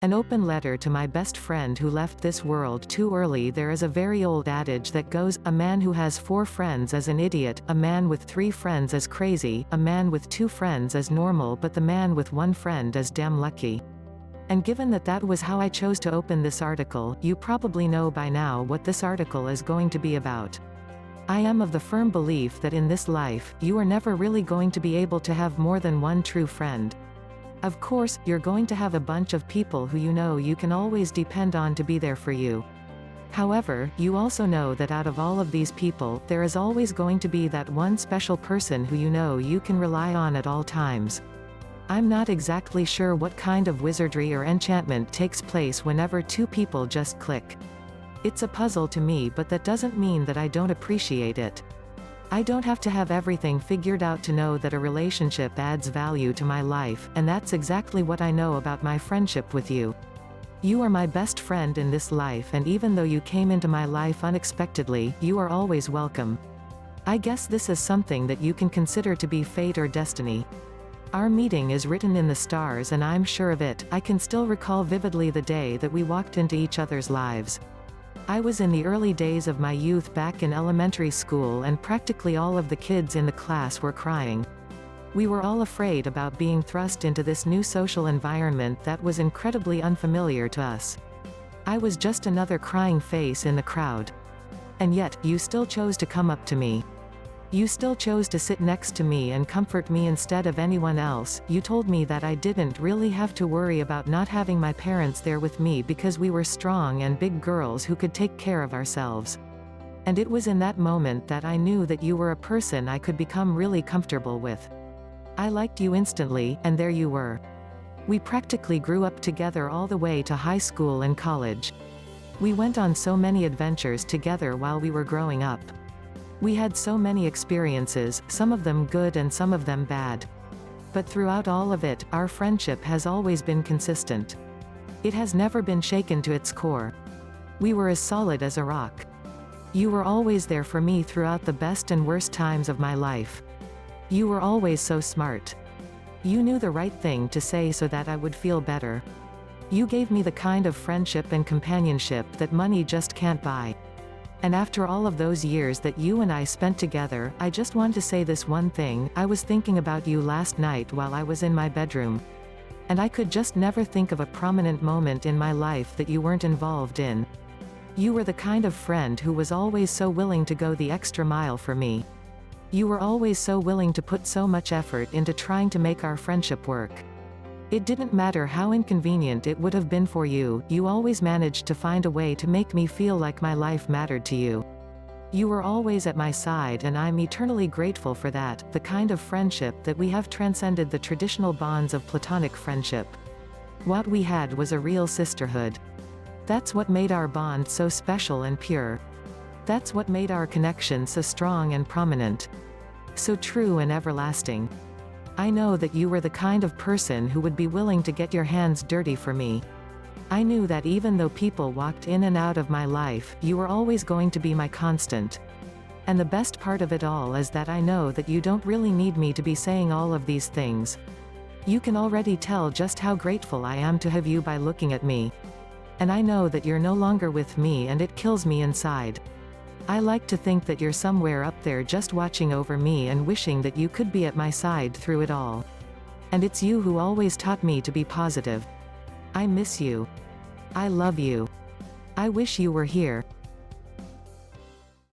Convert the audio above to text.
An open letter to my best friend who left this world too early. There is a very old adage that goes, a man who has 4 friends is an idiot, a man with 3 friends is crazy, a man with 2 friends is normal, but the man with 1 friend is damn lucky. And given that that was how I chose to open this article, you probably know by now what this article is going to be about. I am of the firm belief that in this life, you are never really going to be able to have more than one true friend. Of course, you're going to have a bunch of people who you know you can always depend on to be there for you. However, you also know that out of all of these people, there is always going to be that one special person who you know you can rely on at all times. I'm not exactly sure what kind of wizardry or enchantment takes place whenever 2 people just click. It's a puzzle to me, but that doesn't mean that I don't appreciate it. I don't have to have everything figured out to know that a relationship adds value to my life, and that's exactly what I know about my friendship with you. You are my best friend in this life, and even though you came into my life unexpectedly, you are always welcome. I guess this is something that you can consider to be fate or destiny. Our meeting is written in the stars, and I'm sure of it. I can still recall vividly the day that we walked into each other's lives. I was in the early days of my youth back in elementary school, and practically all of the kids in the class were crying. We were all afraid about being thrust into this new social environment that was incredibly unfamiliar to us. I was just another crying face in the crowd. And yet, you still chose to come up to me. You still chose to sit next to me and comfort me instead of anyone else. You told me that I didn't really have to worry about not having my parents there with me because we were strong and big girls who could take care of ourselves. And it was in that moment that I knew that you were a person I could become really comfortable with. I liked you instantly, and there you were. We practically grew up together all the way to high school and college. We went on so many adventures together while we were growing up. We had so many experiences, some of them good and some of them bad. But throughout all of it, our friendship has always been consistent. It has never been shaken to its core. We were as solid as a rock. You were always there for me throughout the best and worst times of my life. You were always so smart. You knew the right thing to say so that I would feel better. You gave me the kind of friendship and companionship that money just can't buy. And after all of those years that you and I spent together, I just want to say this one thing. I was thinking about you last night while I was in my bedroom. And I could just never think of a prominent moment in my life that you weren't involved in. You were the kind of friend who was always so willing to go the extra mile for me. You were always so willing to put so much effort into trying to make our friendship work. It didn't matter how inconvenient it would have been for you, you always managed to find a way to make me feel like my life mattered to you. You were always at my side, and I'm eternally grateful for that, the kind of friendship that we have transcended the traditional bonds of platonic friendship. What we had was a real sisterhood. That's what made our bond so special and pure. That's what made our connection so strong and prominent. So true and everlasting. I know that you were the kind of person who would be willing to get your hands dirty for me. I knew that even though people walked in and out of my life, you were always going to be my constant. And the best part of it all is that I know that you don't really need me to be saying all of these things. You can already tell just how grateful I am to have you by looking at me. And I know that you're no longer with me, and it kills me inside. I like to think that you're somewhere up there just watching over me and wishing that you could be at my side through it all. And it's you who always taught me to be positive. I miss you. I love you. I wish you were here.